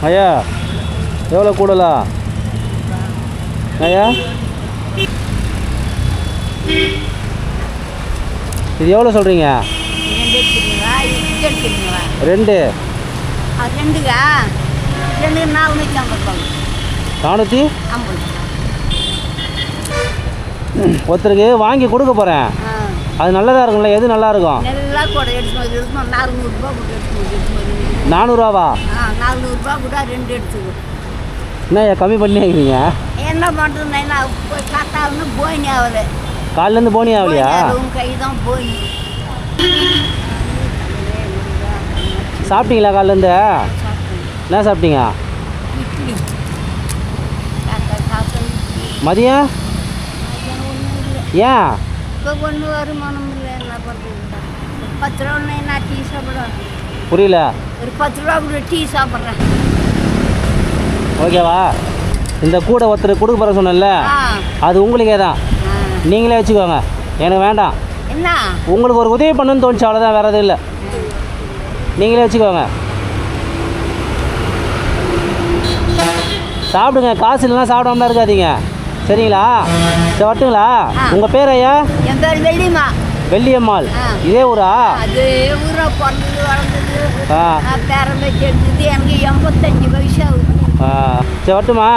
ஐயா எவ்வளோ கூடலா ஐயா? இது எவ்வளோ சொல்கிறீங்க? 2 450 ஒருத்தருக்கு வாங்கி கொடுக்க போகிறேன். அது நல்லதாக இருக்கும்ல? எது நல்லா இருக்கும்? 400ரூவா? 400 கூட 2 எடுத்துக்கோ. என்ன கம்மி பண்ணி வைக்கிறீங்க? என்ன பண்ணுறது? காத்தாலுன்னு போயினி ஆகலை. காலிலேருந்து போனி ஆகலையா? கை தான் போய். சாப்பிட்டீங்களா? காலிலேருந்து என்ன சாப்பிட்டீங்க? இட்லி. மதியம் ஏன்? இப்போ ஒன்று வருமானம் இல்லை. என்ன பண்ணுறது? 10 ரூபா நான் டீ சாப்பிட்றேன். புரியல. ஒரு 10 ரூபா கூட டீ சாப்பிட்றேன். ஓகேவா? இந்த கூடை ஒருத்தர் கொடுக்க போகிற சொன்னேன்ல, அது உங்களுக்கே தான். நீங்களே வச்சுக்கோங்க, எனக்கு வேண்டாம். என்ன உங்களுக்கு ஒரு உதவி பண்ணுன்னு தோணுச்சு, அவ்வளோதான், வேறு எதுவும் இல்லை. நீங்களே வச்சுக்கோங்க, சாப்பிடுங்க. காசு இல்லைன்னா சாப்பிடாமலாம் இருக்காதீங்க, சரிங்களா? சரி வரட்டுங்களா? உங்கள் பேர் ஐயா? என் பேர் வெள்ளியம்மா. வெள்ளியம்மாள். இதே ஊரா? அது ஊரா பிறந்தது வளர்ந்தது பேரம்பேச்சு எடுத்தது. எனக்கு 85 வயசு ஆகுது. சரி வரட்டுமா?